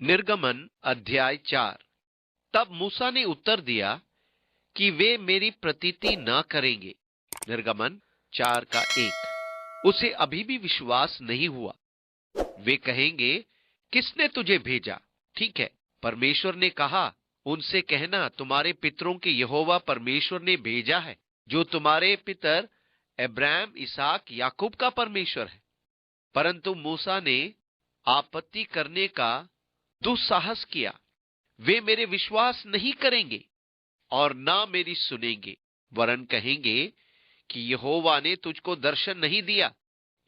निर्गमन अध्याय 4। तब मूसा ने उत्तर दिया कि वे मेरी प्रतीति न करेंगे। निर्गमन 4 का 1। उसे अभी भी विश्वास नहीं हुआ। वे कहेंगे, किसने तुझे भेजा? ठीक है, परमेश्वर ने कहा, उनसे कहना तुम्हारे पितरों के यहोवा परमेश्वर ने भेजा है, जो तुम्हारे पितर अब्राहम, इसहाक, याकूब का परमेश्वर है। परंतु मूसा ने आपत्ति करने का दुस्साहस किया। वे मेरे विश्वास नहीं करेंगे और ना मेरी सुनेंगे, वरन कहेंगे कि यहोवा ने तुझको दर्शन नहीं दिया।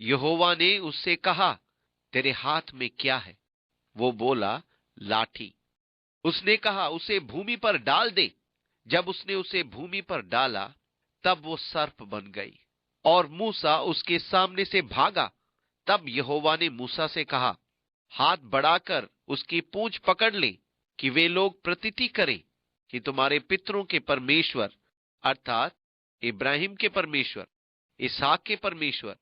यहोवा ने उससे कहा, तेरे हाथ में क्या है? वो बोला, लाठी। उसने कहा, उसे भूमि पर डाल दे। जब उसने उसे भूमि पर डाला, तब वो सर्प बन गई और मूसा उसके सामने से भागा। तब यहोवा ने मूसा से कहा, हाथ बढ़ाकर उसकी पूंछ पकड़ ले, कि वे लोग प्रतीति करें कि तुम्हारे पितरों के परमेश्वर, अर्थात इब्राहिम के परमेश्वर, इसहाक के परमेश्वर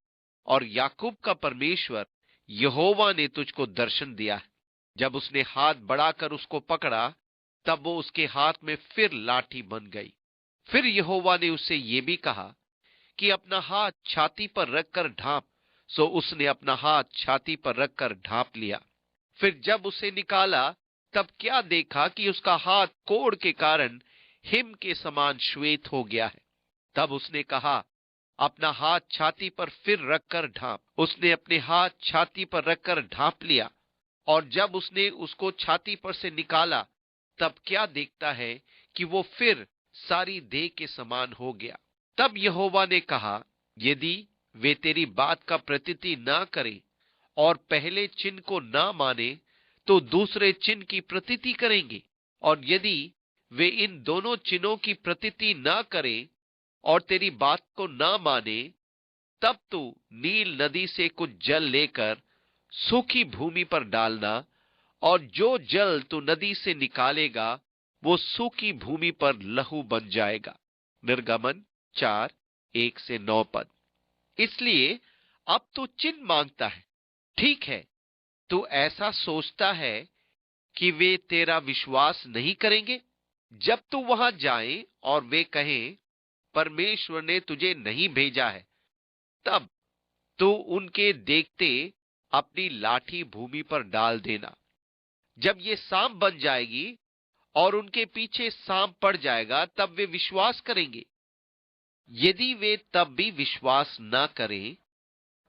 और याकूब का परमेश्वर यहोवा ने तुझको दर्शन दिया है। जब उसने हाथ बढ़ाकर उसको पकड़ा, तब वो उसके हाथ में फिर लाठी बन गई। फिर यहोवा ने उससे ये भी कहा कि अपना हाथ छाती पर रखकर ढांप। सो उसने अपना हाथ छाती पर रखकर ढांप लिया। फिर जब उसे निकाला, तब क्या देखा कि उसका हाथ कोढ़ के कारण हिम के समान श्वेत हो गया है। तब उसने कहा, अपना हाथ छाती पर फिर रखकर ढांप। उसने अपने हाथ छाती पर रखकर ढांप लिया, और जब उसने उसको छाती पर से निकाला, तब क्या देखता है कि वो फिर सारी देह के समान हो गया। तब यहोवा ने कहा, यदि वे तेरी बात का प्रतीति ना करें और पहले चिन्ह को ना माने, तो दूसरे चिन्ह की प्रतीति करेंगे। और यदि वे इन दोनों चिन्हों की प्रतीति ना करें और तेरी बात को ना माने, तब तू नील नदी से कुछ जल लेकर सूखी भूमि पर डालना, और जो जल तू नदी से निकालेगा वो सूखी भूमि पर लहू बन जाएगा। निर्गमन 4, 1 से 9 पद। इसलिए अब तू चिन्ह मांगता है। ठीक है, तू ऐसा सोचता है कि वे तेरा विश्वास नहीं करेंगे। जब तू वहां जाए और वे कहें, परमेश्वर ने तुझे नहीं भेजा है, तब तू उनके देखते अपनी लाठी भूमि पर डाल देना। जब ये सांप बन जाएगी और उनके पीछे सांप पड़ जाएगा, तब वे विश्वास करेंगे। यदि वे तब भी विश्वास न करें,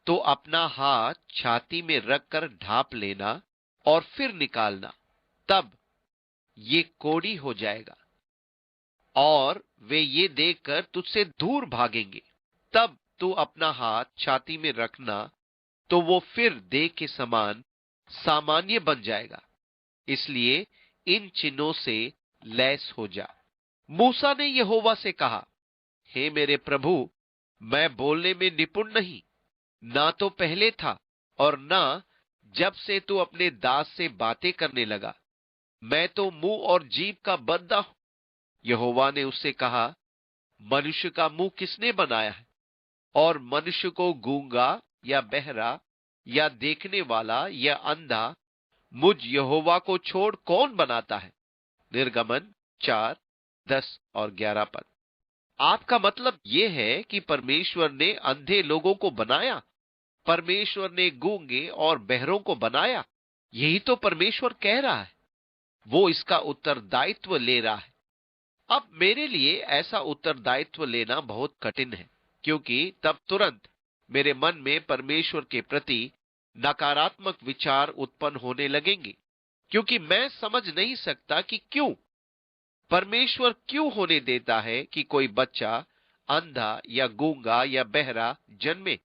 तो अपना हाथ छाती में रखकर ढांप लेना और फिर निकालना। तब ये कोड़ी हो जाएगा और वे ये देखकर तुझसे दूर भागेंगे। तब तू अपना हाथ छाती में रखना, तो वो फिर देह के समान सामान्य बन जाएगा। इसलिए इन चिन्हों से लैस हो जा। मूसा ने यहोवा से कहा, हे मेरे प्रभु, मैं बोलने में निपुण नहीं, ना तो पहले था और ना जब से तू अपने दास से बातें करने लगा। मैं तो मुंह और जीभ का बंदा हूं। यहोवा ने उससे कहा, मनुष्य का मुंह किसने बनाया है? और मनुष्य को गूंगा या बहरा या देखने वाला या अंधा मुझ यहोवा को छोड़ कौन बनाता है? निर्गमन 4, 10 और 11 पद। आपका मतलब यह है कि परमेश्वर ने अंधे लोगों को बनाया? परमेश्वर ने गूंगे और बहरों को बनाया? यही तो परमेश्वर कह रहा है। वो इसका उत्तरदायित्व ले रहा है। अब मेरे लिए ऐसा उत्तरदायित्व लेना बहुत कठिन है, क्योंकि तब तुरंत मेरे मन में परमेश्वर के प्रति नकारात्मक विचार उत्पन्न होने लगेंगे, क्योंकि मैं समझ नहीं सकता कि क्यों परमेश्वर क्यों होने देता है कि कोई बच्चा अंधा या गूंगा या बहरा जन्मे।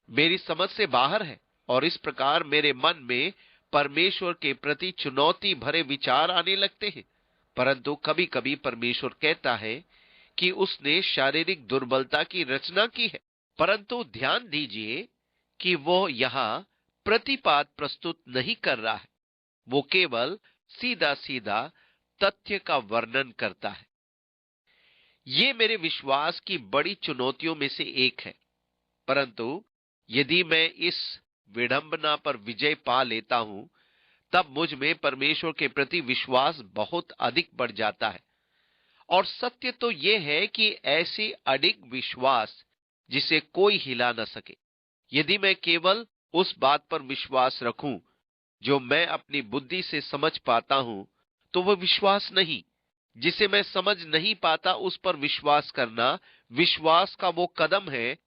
मेरी समझ से बाहर है, और इस प्रकार मेरे मन में परमेश्वर के प्रति चुनौती भरे विचार आने लगते हैं। परंतु कभी कभी परमेश्वर कहता है कि उसने शारीरिक दुर्बलता की रचना की है। परंतु ध्यान दीजिए कि वो यहां प्रतिपाद प्रस्तुत नहीं कर रहा है। वो केवल सीधा सीधा तथ्य का वर्णन करता है। ये मेरे विश्वास की बड़ी चुनौतियों में से एक है। परंतु यदि मैं इस विडंबना पर विजय पा लेता हूं, तब मुझ में परमेश्वर के प्रति विश्वास बहुत अधिक बढ़ जाता है। और सत्य तो यह है कि ऐसी अडिग विश्वास जिसे कोई हिला न सके। यदि मैं केवल उस बात पर विश्वास रखूं जो मैं अपनी बुद्धि से समझ पाता हूं, तो वह विश्वास नहीं। जिसे मैं समझ नहीं पाता उस पर विश्वास करना विश्वास का वो कदम है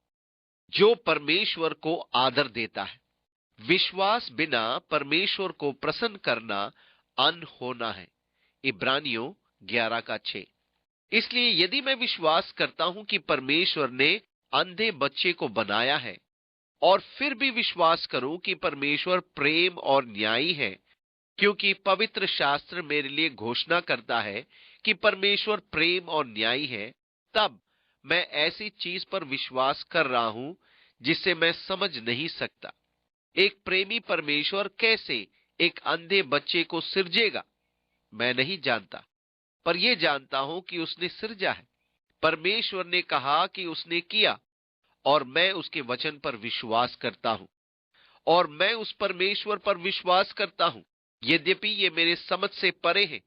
जो परमेश्वर को आदर देता है। विश्वास बिना परमेश्वर को प्रसन्न करना अनहोना है। इब्रानियों 11:6। इसलिए यदि मैं विश्वास करता हूं कि परमेश्वर ने अंधे बच्चे को बनाया है और फिर भी विश्वास करूं कि परमेश्वर प्रेम और न्यायी है, क्योंकि पवित्र शास्त्र मेरे लिए घोषणा करता है कि परमेश्वर प्रेम और न्यायी है, तब मैं ऐसी चीज पर विश्वास कर रहा हूं जिसे मैं समझ नहीं सकता। एक प्रेमी परमेश्वर कैसे एक अंधे बच्चे को सिरजेगा, मैं नहीं जानता, पर यह जानता हूं कि उसने सिरजा है। परमेश्वर ने कहा कि उसने किया, और मैं उसके वचन पर विश्वास करता हूं, और मैं उस परमेश्वर पर विश्वास करता हूं। यद्यपि ये मेरे समझ से परे है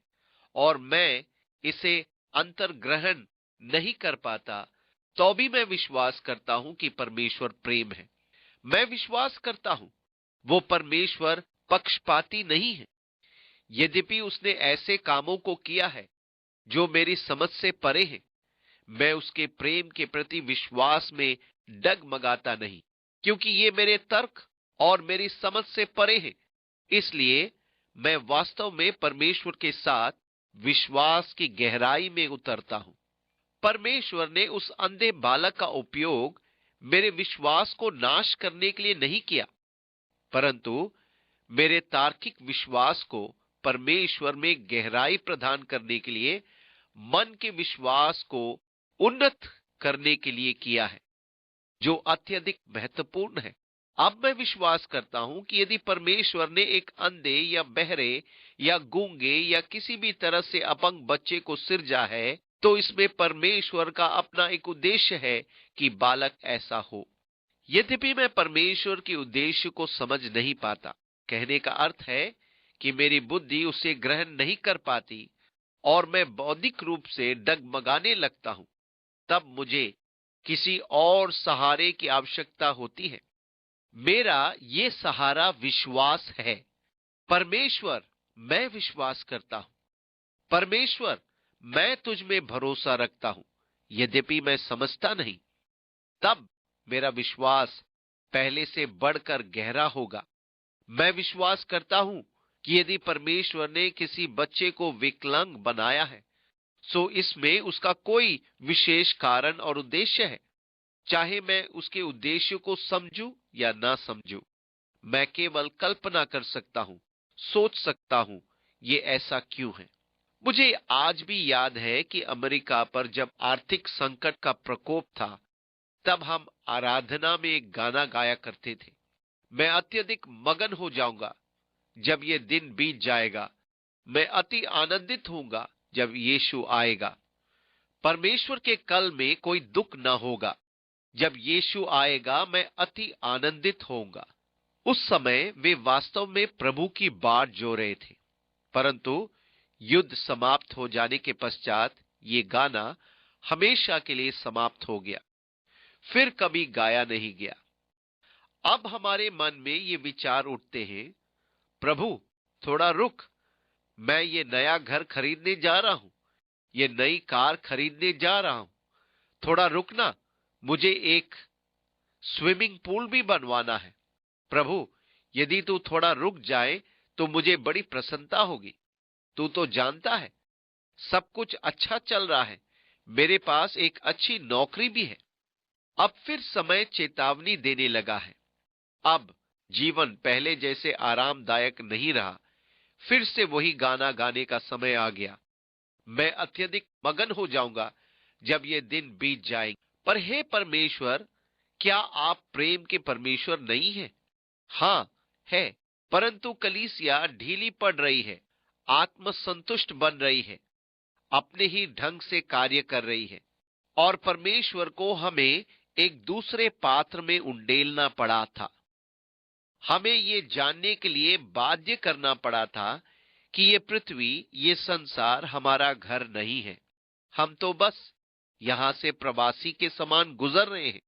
और मैं इसे अंतर्ग्रहण नहीं कर पाता, तो भी मैं विश्वास करता हूं कि परमेश्वर प्रेम है। मैं विश्वास करता हूं वो परमेश्वर पक्षपाती नहीं है। यद्यपि उसने ऐसे कामों को किया है जो मेरी समझ से परे है, मैं उसके प्रेम के प्रति विश्वास में डगमगाता नहीं, क्योंकि ये मेरे तर्क और मेरी समझ से परे है। इसलिए मैं वास्तव में परमेश्वर के साथ विश्वास की गहराई में उतरता हूं। परमेश्वर ने उस अंधे बालक का उपयोग मेरे विश्वास को नाश करने के लिए नहीं किया, परंतु मेरे तार्किक विश्वास को परमेश्वर में गहराई प्रदान करने के लिए, मन के विश्वास को उन्नत करने के लिए किया है, जो अत्यधिक महत्वपूर्ण है। अब मैं विश्वास करता हूं कि यदि परमेश्वर ने एक अंधे या बहरे या गूंगे या किसी भी तरह से अपंग बच्चे को सिरजा है, तो इसमें परमेश्वर का अपना एक उद्देश्य है कि बालक ऐसा हो। यद्यपि मैं परमेश्वर के उद्देश्य को समझ नहीं पाता, कहने का अर्थ है कि मेरी बुद्धि उसे ग्रहण नहीं कर पाती और मैं बौद्धिक रूप से डगमगाने लगता हूं, तब मुझे किसी और सहारे की आवश्यकता होती है। मेरा ये सहारा विश्वास है। परमेश्वर, मैं विश्वास करता हूं। परमेश्वर, मैं तुझ में भरोसा रखता हूं, यद्यपि मैं समझता नहीं। तब मेरा विश्वास पहले से बढ़कर गहरा होगा। मैं विश्वास करता हूं कि यदि परमेश्वर ने किसी बच्चे को विकलांग बनाया है, सो इसमें उसका कोई विशेष कारण और उद्देश्य है। चाहे मैं उसके उद्देश्य को समझूं या ना समझूं, मैं केवल कल्पना कर सकता हूं, सोच सकता हूं ये ऐसा क्यों है। मुझे आज भी याद है कि अमेरिका पर जब आर्थिक संकट का प्रकोप था, तब हम आराधना में एक गाना गाया करते थे, मैं अत्यधिक मगन हो जाऊंगा जब ये दिन बीत जाएगा, मैं अति आनंदित होऊंगा जब यीशु आएगा। परमेश्वर के कल में कोई दुख ना होगा। जब यीशु आएगा मैं अति आनंदित होऊंगा। उस समय वे वास्तव में प्रभु की बाट जो रहे थे, परंतु युद्ध समाप्त हो जाने के पश्चात ये गाना हमेशा के लिए समाप्त हो गया, फिर कभी गाया नहीं गया। अब हमारे मन में ये विचार उठते हैं, प्रभु थोड़ा रुक, मैं ये नया घर खरीदने जा रहा हूं, ये नई कार खरीदने जा रहा हूं, थोड़ा रुकना, मुझे एक स्विमिंग पूल भी बनवाना है। प्रभु, यदि तू थोड़ा रुक जाए तो मुझे बड़ी प्रसन्नता होगी। तू तो जानता है सब कुछ अच्छा चल रहा है, मेरे पास एक अच्छी नौकरी भी है। अब फिर समय चेतावनी देने लगा है। अब जीवन पहले जैसे आरामदायक नहीं रहा। फिर से वही गाना गाने का समय आ गया। मैं अत्यधिक मगन हो जाऊंगा जब ये दिन बीत जाएंगे। पर हे परमेश्वर, क्या आप प्रेम के परमेश्वर नहीं हैं? हाँ है, परंतु कलीसिया ढीली पड़ रही है, आत्मसंतुष्ट बन रही है, अपने ही ढंग से कार्य कर रही है, और परमेश्वर को हमें एक दूसरे पात्र में उंडेलना पड़ा था। हमें ये जानने के लिए बाध्य करना पड़ा था कि ये पृथ्वी, ये संसार हमारा घर नहीं है। हम तो बस यहां से प्रवासी के समान गुजर रहे हैं।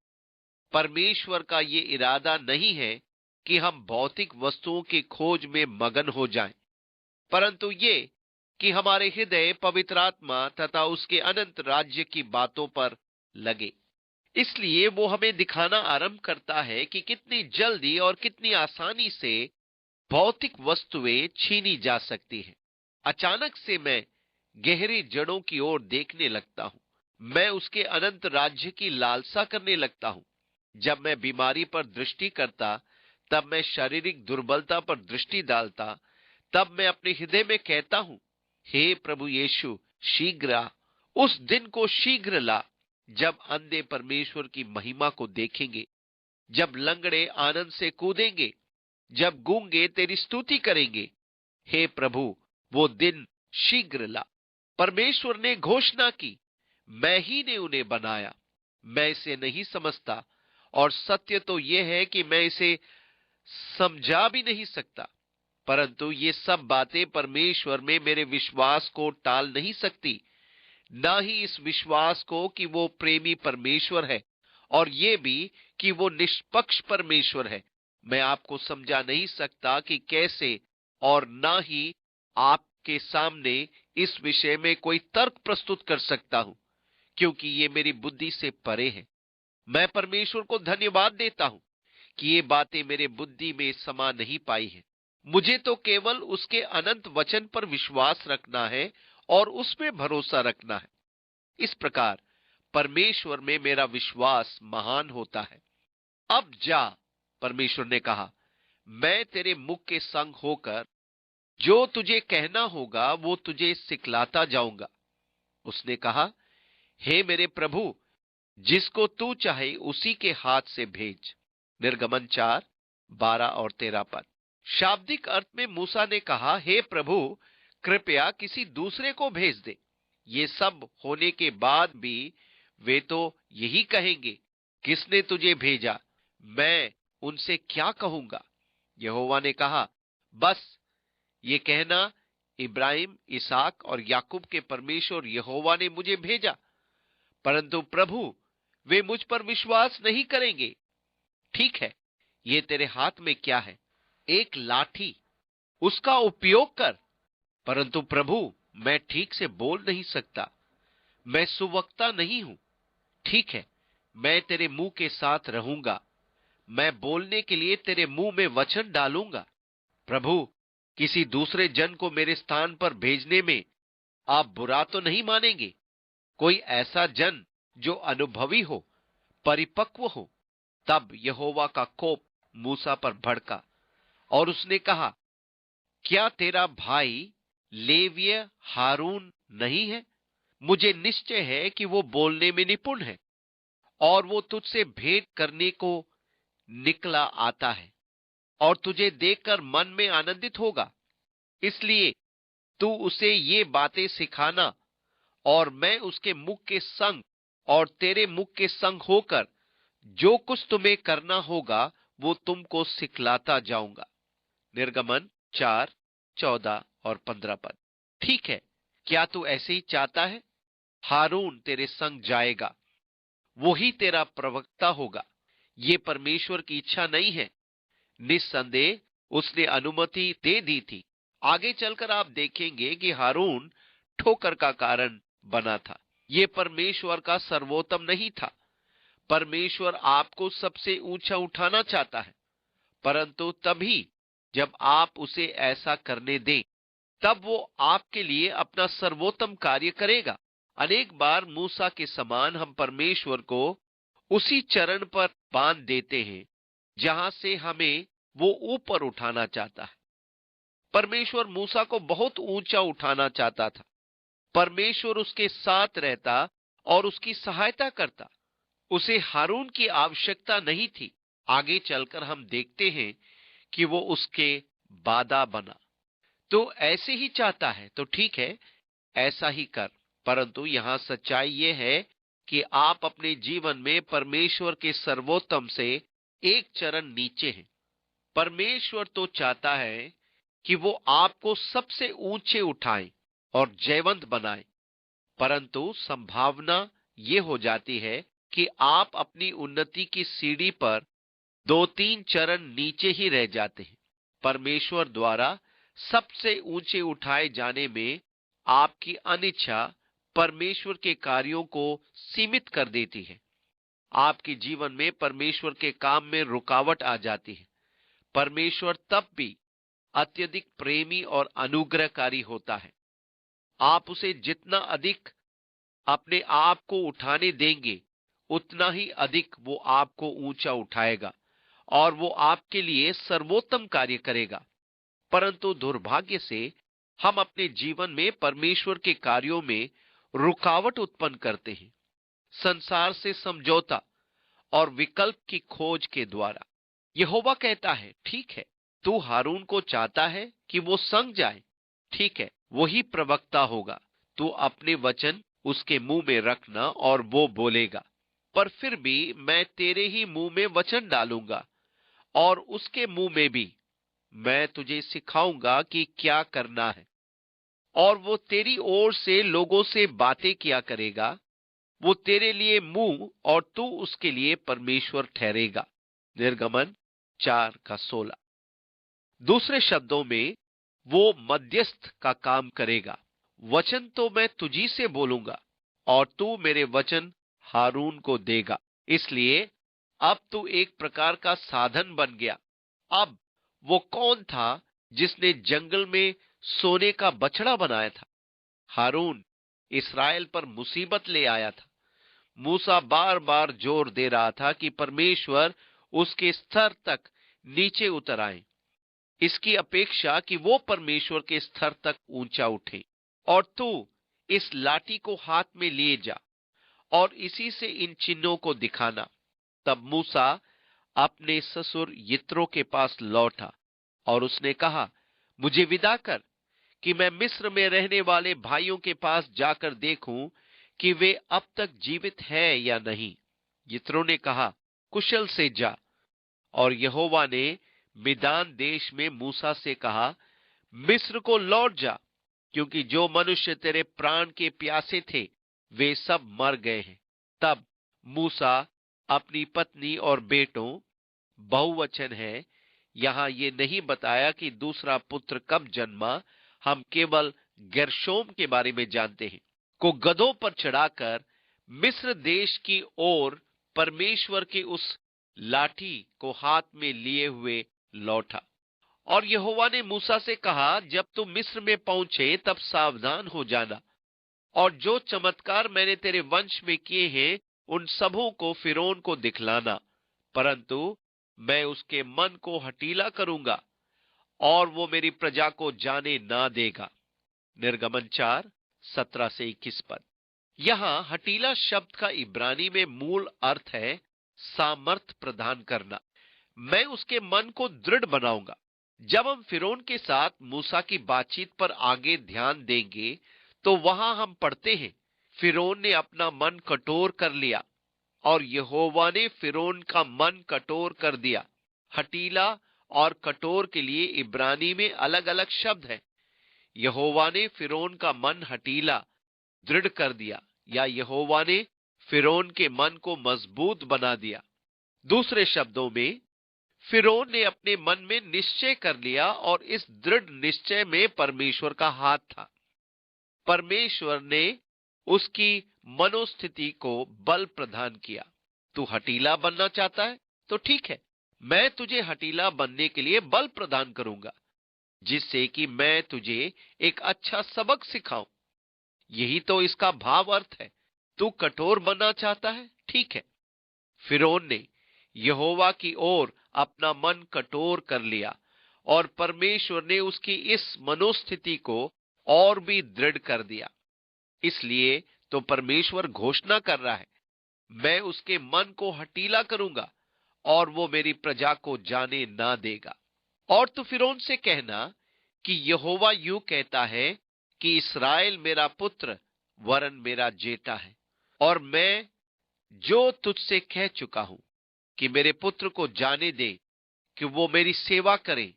परमेश्वर का ये इरादा नहीं है कि हम भौतिक वस्तुओं की खोज में मगन हो जाएं, परंतु ये कि हमारे हृदय पवित्र आत्मा तथा उसके अनंत राज्य की बातों पर लगे। इसलिए वो हमें दिखाना आरंभ करता है कि कितनी जल्दी और कितनी आसानी से भौतिक वस्तुएं छीनी जा सकती हैं। अचानक से मैं गहरी जड़ों की ओर देखने लगता हूं। मैं उसके अनंत राज्य की लालसा करने लगता हूं। जब मैं बीमारी पर दृष्टि करता, तब मैं शारीरिक दुर्बलता पर दृष्टि डालता, तब मैं अपने हृदय में कहता हूं, हे प्रभु यीशु, शीघ्र आ। उस दिन को शीघ्र ला जब अंधे परमेश्वर की महिमा को देखेंगे, जब लंगड़े आनंद से कूदेंगे, जब गूंगे तेरी स्तुति करेंगे। हे प्रभु, वो दिन शीघ्र ला। परमेश्वर ने घोषणा की, मैं ही ने उन्हें बनाया। मैं इसे नहीं समझता, और सत्य तो यह है कि मैं इसे समझा भी नहीं सकता, परंतु ये सब बातें परमेश्वर में मेरे विश्वास को टाल नहीं सकती, ना ही इस विश्वास को कि वो प्रेमी परमेश्वर है, और ये भी कि वो निष्पक्ष परमेश्वर है। मैं आपको समझा नहीं सकता कि कैसे, और ना ही आपके सामने इस विषय में कोई तर्क प्रस्तुत कर सकता हूं, क्योंकि ये मेरी बुद्धि से परे है। मैं परमेश्वर को धन्यवाद देता हूं कि ये बातें मेरे बुद्धि में समा नहीं पाई है। मुझे तो केवल उसके अनंत वचन पर विश्वास रखना है और उसमें भरोसा रखना है। इस प्रकार परमेश्वर में मेरा विश्वास महान होता है। अब जा, परमेश्वर ने कहा, मैं तेरे मुख के संग होकर जो तुझे कहना होगा वो तुझे सिखलाता जाऊंगा। उसने कहा, हे मेरे प्रभु, जिसको तू चाहे उसी के हाथ से भेज। निर्गमन 4:12 और 13 पद। शाब्दिक अर्थ में मूसा ने कहा, हे प्रभु, कृपया किसी दूसरे को भेज दे। ये सब होने के बाद भी वे तो यही कहेंगे, किसने तुझे भेजा? मैं उनसे क्या कहूंगा? यहोवा ने कहा, बस ये कहना, इब्राहिम, इसहाक और याकूब के परमेश्वर यहोवा ने मुझे भेजा। परंतु प्रभु, वे मुझ पर विश्वास नहीं करेंगे। ठीक है, ये तेरे हाथ में क्या है? एक लाठी, उसका उपयोग कर। परंतु प्रभु, मैं ठीक से बोल नहीं सकता, मैं सुवक्ता नहीं हूं। ठीक है, मैं तेरे मुंह के साथ रहूंगा, मैं बोलने के लिए तेरे मुंह में वचन डालूंगा। प्रभु, किसी दूसरे जन को मेरे स्थान पर भेजने में आप बुरा तो नहीं मानेंगे? कोई ऐसा जन जो अनुभवी हो, परिपक्व हो। तब यहोवा का कोप मूसा पर भड़का और उसने कहा, क्या तेरा भाई लेवीय हारून नहीं है? मुझे निश्चय है कि वो बोलने में निपुण है और वो तुझसे भेंट करने को निकला आता है और तुझे देखकर मन में आनंदित होगा। इसलिए तू उसे ये बातें सिखाना, और मैं उसके मुख के संग और तेरे मुख के संग होकर जो कुछ तुम्हें करना होगा वो तुमको सिखलाता जाऊंगा। निर्गमन 4:14 और 15 पद। ठीक है, क्या तू ऐसे ही चाहता है? हारून तेरे संग जाएगा, वो ही तेरा प्रवक्ता होगा। ये परमेश्वर की इच्छा नहीं है? निस्संदेह उसने अनुमति दे दी थी। आगे चलकर आप देखेंगे कि हारून ठोकर का कारण बना था। ये परमेश्वर का सर्वोत्तम नहीं था। परमेश्वर आपको सबसे ऊंचा उठाना चाहता है, परंतु तभी जब आप उसे ऐसा करने दें, तब वो आपके लिए अपना सर्वोत्तम कार्य करेगा। अनेक बार मूसा के समान हम परमेश्वर को उसी चरण पर बांध देते हैं जहां से हमें वो ऊपर उठाना चाहता है। परमेश्वर मूसा को बहुत ऊंचा उठाना चाहता था। परमेश्वर उसके साथ रहता और उसकी सहायता करता। उसे हारून की आवश्यकता नहीं थी। आगे चलकर हम देखते हैं कि वो उसके बाधा बना। तो ऐसे ही चाहता है तो ठीक है, ऐसा ही कर। परंतु यहां सच्चाई यह है कि आप अपने जीवन में परमेश्वर के सर्वोत्तम से एक चरण नीचे हैं। परमेश्वर तो चाहता है कि वो आपको सबसे ऊंचे उठाए और जयवंत बनाए, परंतु संभावना ये हो जाती है कि आप अपनी उन्नति की सीढ़ी पर 2-3 चरण नीचे ही रह जाते हैं। परमेश्वर द्वारा सबसे ऊंचे उठाए जाने में आपकी अनिच्छा परमेश्वर के कार्यों को सीमित कर देती है। आपके जीवन में परमेश्वर के काम में रुकावट आ जाती है। परमेश्वर तब भी अत्यधिक प्रेमी और अनुग्रहकारी होता है। आप उसे जितना अधिक अपने आप को उठाने देंगे, उतना ही अधिक वो आपको ऊंचा उठाएगा और वो आपके लिए सर्वोत्तम कार्य करेगा। परंतु दुर्भाग्य से हम अपने जीवन में परमेश्वर के कार्यों में रुकावट उत्पन्न करते हैं, संसार से समझौता और विकल्प की खोज के द्वारा। यहोवा कहता है, ठीक है, तू हारून को चाहता है कि वो संग जाए, ठीक है, वही प्रवक्ता होगा। तू अपने वचन उसके मुंह में रखना और वो बोलेगा। पर फिर भी मैं तेरे ही मुंह में वचन डालूंगा और उसके मुंह में भी मैं तुझे सिखाऊंगा कि क्या करना है। और वो तेरी ओर से लोगों से बातें किया करेगा। वो तेरे लिए मुंह और तू उसके लिए परमेश्वर ठहरेगा। निर्गमन 4:16। दूसरे शब्दों में, वो मध्यस्थ का काम करेगा। वचन तो मैं तुझी से बोलूंगा और तू मेरे वचन हारून को देगा। इसलिए अब तू एक प्रकार का साधन बन गया। अब वो कौन था जिसने जंगल में सोने का बछड़ा बनाया था? हारून इस्राएल पर मुसीबत ले आया था। मूसा बार बार जोर दे रहा था कि परमेश्वर उसके स्तर तक नीचे उतर आए, इसकी अपेक्षा कि वो परमेश्वर के स्तर तक ऊंचा उठे। और तू इस लाठी को हाथ में लिए जा और इसी से इन चिन्हों को दिखाना। तब मूसा अपने ससुर यित्रो के पास लौटा और उसने कहा, मुझे विदा कर कि मैं मिस्र में रहने वाले भाइयों के पास जाकर देखूं कि वे अब तक जीवित है या नहीं। यित्रो ने कहा, कुशल से जा। और यहोवा ने मिदान देश में मूसा से कहा, मिस्र को लौट जा, क्योंकि जो मनुष्य तेरे प्राण के प्यासे थे वे सब मर गए हैं। तब मूसा अपनी पत्नी और बेटों, बहुवचन है, यहां ये नहीं बताया कि दूसरा पुत्र कब जन्मा, हम केवल गेर्शोम के बारे में जानते हैं, को गधों पर चढ़ाकर मिस्र देश की ओर परमेश्वर की उस लाठी को हाथ में लिए हुए लौटा। और यहोवा ने मूसा से कहा, जब तुम मिस्र में पहुंचे तब सावधान हो जाना और जो चमत्कार मैंने तेरे वंश में किए हैं उन सबों को फिरौन को दिखलाना, परंतु मैं उसके मन को हठीला करूंगा और वो मेरी प्रजा को जाने ना देगा। निर्गमन 4:17-21 पद। यहां हठीला शब्द का इब्रानी में मूल अर्थ है सामर्थ प्रदान करना। मैं उसके मन को दृढ़ बनाऊंगा। जब हम फिरौन के साथ मूसा की बातचीत पर आगे ध्यान देंगे तो वहां हम पढ़ते हैं, फिरौन ने अपना मन कठोर कर लिया और यहोवा ने फिरौन का मन कठोर कर दिया। हठीला और कठोर के लिए इब्रानी में अलग अलग शब्द हैं। यहोवा ने फिरौन का मन हठीला दृढ़ कर दिया या यहोवा ने फिरौन के मन को मजबूत बना दिया। दूसरे शब्दों में, फिरौन ने अपने मन में निश्चय कर लिया और इस दृढ़ निश्चय में परमेश्वर का हाथ था। परमेश्वर ने उसकी मनोस्थिति को बल प्रदान किया। तू हठीला बनना चाहता है तो ठीक है, मैं तुझे हठीला बनने के लिए बल प्रदान करूंगा, जिससे कि मैं तुझे एक अच्छा सबक सिखाऊं। यही तो इसका भाव अर्थ है। तू कठोर बनना चाहता है, ठीक है। फिरौन ने यहोवा की ओर अपना मन कठोर कर लिया और परमेश्वर ने उसकी इस मनोस्थिति को और भी दृढ़ कर दिया। इसलिए तो परमेश्वर घोषणा कर रहा है, मैं उसके मन को हठीला करूंगा और वो मेरी प्रजा को जाने ना देगा। और तू फिरौन से कहना कि यहोवा यूं कहता है कि इस्राएल मेरा पुत्र वरन मेरा जेठा है, और मैं जो तुझसे कह चुका हूं कि मेरे पुत्र को जाने दे, कि वो मेरी सेवा करे,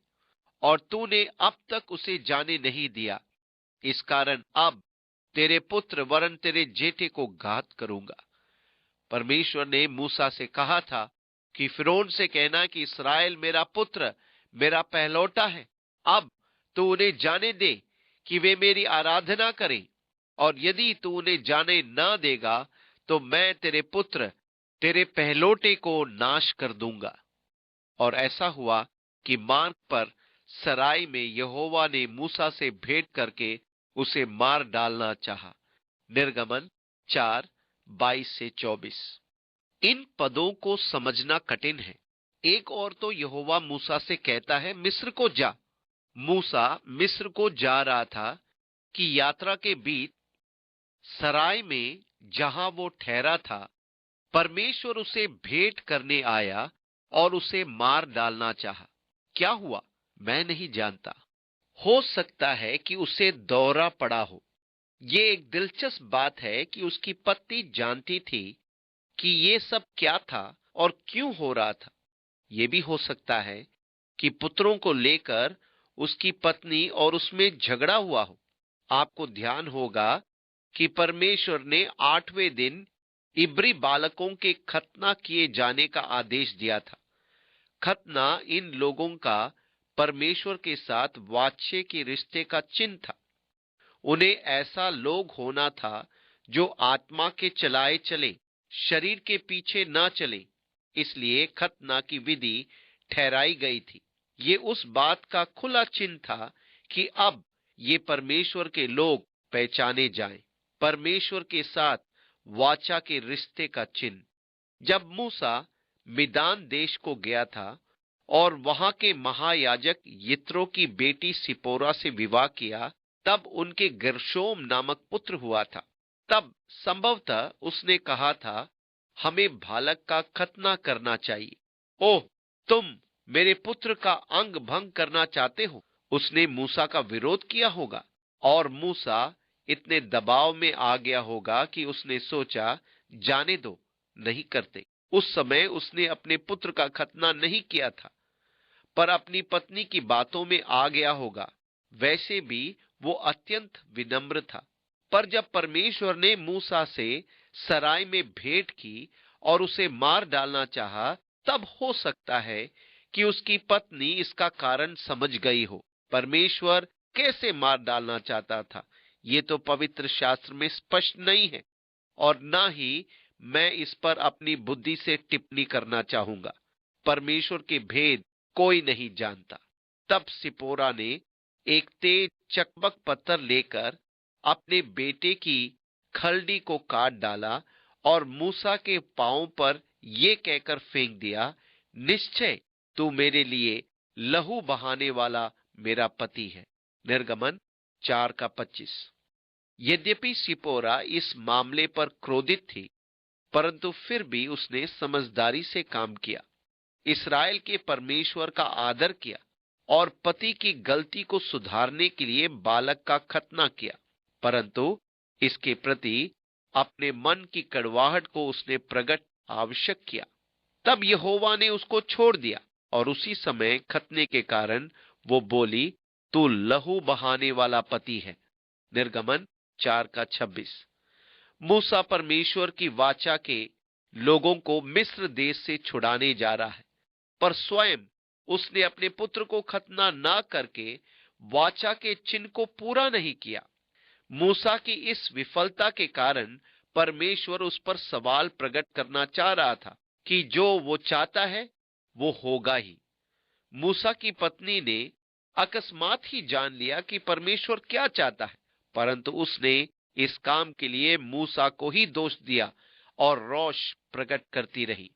और तूने अब तक उसे जाने नहीं दिया। इस कारण अब तेरे पुत्र वरन तेरे जेठे को घात करूंगा। परमेश्वर ने मूसा से कहा था कि फिरौन से कहना कि इस्राएल मेरा पुत्र, मेरा पहलौठा है। अब तू उन्हें जाने दे कि वे मेरी आराधना करें, और यदि तू उन्हें जाने न देगा तो मैं तेरे पुत्र, तेरे पहलौठे को नाश कर दूंगा। और ऐसा हुआ कि मार्ग पर सराय में यहोवा ने मूसा से भेंट करके उसे मार डालना चाहा। निर्गमन 4:22-24। इन पदों को समझना कठिन है। एक और तो यहोवा मूसा से कहता है मिस्र को जा। मूसा मिस्र को जा रहा था कि यात्रा के बीच सराय में जहां वो ठहरा था, परमेश्वर उसे भेंट करने आया और उसे मार डालना चाहा। क्या हुआ मैं नहीं जानता। हो सकता है कि उसे दौरा पड़ा हो। ये एक दिलचस्प बात है कि उसकी पत्नी जानती थी कि ये सब क्या था और क्यों हो रहा था। ये भी हो सकता है कि पुत्रों को लेकर उसकी पत्नी और उसमें झगड़ा हुआ हो। आपको ध्यान होगा कि परमेश्वर ने 8वें दिन इब्री बालकों के खतना किए जाने का आदेश दिया था। खतना इन लोगों का परमेश्वर के साथ वात्सल्य के रिश्ते का चिन्ह था। उन्हें ऐसा लोग होना था जो आत्मा के चलाए चले, शरीर के पीछे ना चले। इसलिए खतना की विधि ठहराई गई थी। ये उस बात का खुला चिन्ह था कि अब ये परमेश्वर के लोग पहचाने जाएं, परमेश्वर के साथ वाचा के रिश्ते का चिन्ह। जब मूसा मिदान देश को गया था और वहां के महायाजक यित्रो की बेटी सिपोरा से विवाह किया, तब उनके गेर्शोम नामक पुत्र हुआ था। तब संभवतः उसने कहा था हमें बालक का खतना करना चाहिए। ओह, तुम मेरे पुत्र का अंग भंग करना चाहते हो। उसने मूसा का विरोध किया होगा और मूसा इतने दबाव में आ गया होगा कि उसने सोचा जाने दो, नहीं करते। उस समय उसने अपने पुत्र का खतना नहीं किया था, पर अपनी पत्नी की बातों में आ गया होगा। वैसे भी वो अत्यंत विनम्र था। पर जब परमेश्वर ने मूसा से सराय में भेंट की और उसे मार डालना चाहा, तब हो सकता है कि उसकी पत्नी इसका कारण समझ गई हो। परमेश्वर कैसे मार डालना चाहता था ये तो पवित्र शास्त्र में स्पष्ट नहीं है, और ना ही मैं इस पर अपनी बुद्धि से टिप्पणी करना चाहूंगा। परमेश्वर के भेद कोई नहीं जानता। तब सिपोरा ने एक तेज चकमक पत्थर लेकर अपने बेटे की खलड़ी को काट डाला और मूसा के पांव पर यह कहकर फेंक दिया, निश्चय तू मेरे लिए लहू बहाने वाला मेरा पति है। निर्गमन 4:25। यद्यपि सिपोरा इस मामले पर क्रोधित थी, परंतु फिर भी उसने समझदारी से काम किया, इस्राएल के परमेश्वर का आदर किया और पति की गलती को सुधारने के लिए बालक का खतना किया। परंतु इसके प्रति अपने मन की कड़वाहट को उसने प्रकट आवश्यक किया। तब यहोवा ने उसको छोड़ दिया और उसी समय खतने के कारण वो बोली, तू लहू बहाने वाला पति है। निर्गमन 4:26। मूसा परमेश्वर की वाचा के लोगों को मिस्र देश से छुड़ाने जा रहा है, पर स्वयं उसने अपने पुत्र को खतना ना करके वाचा के चिन्ह को पूरा नहीं किया। मूसा की इस विफलता के कारण परमेश्वर उस पर सवाल प्रकट करना चाह रहा था कि जो वो चाहता है वो होगा ही। मूसा की पत्नी ने अकस्मात ही जान लिया कि परमेश्वर क्या चाहता है, परंतु उसने इस काम के लिए मूसा को ही दोष दिया और रोष प्रकट करती रही।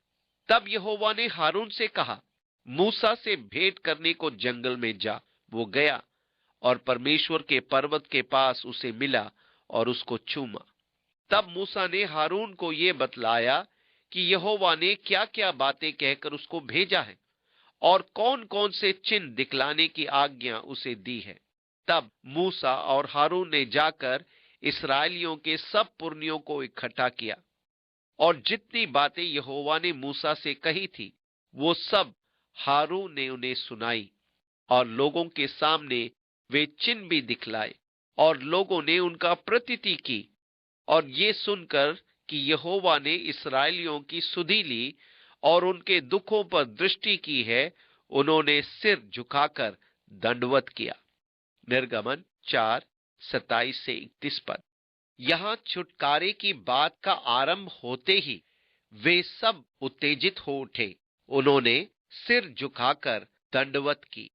तब यहोवा ने हारून से कहा, मूसा से भेंट करने को जंगल में जा। वो गया और परमेश्वर के पर्वत के पास उसे मिला और उसको चूमा। तब मूसा ने हारून को यह बतलाया कि यहोवा ने क्या क्या बातें कहकर उसको भेजा है और कौन कौन से चिन्ह दिखलाने की आज्ञा उसे दी है। तब मूसा और हारून ने जाकर इस्राएलियों के सब पुरनियों को इकट्ठा किया और जितनी बातें यहोवा ने मूसा से कही थी वो सब हारून ने उन्हें सुनाई और लोगों के सामने वे चिन्ह भी दिखलाए और लोगों ने उनका प्रतीति की। और ये सुनकर कि यहोवा ने इसराइलियों की सुधि ली और उनके दुखों पर दृष्टि की है, उन्होंने सिर झुकाकर दंडवत किया। निर्गमन 4:27 से 31 पद। यहां छुटकारे की बात का आरंभ होते ही वे सब उत्तेजित हो उठे। उन्होंने सिर झुकाकर दंडवत की।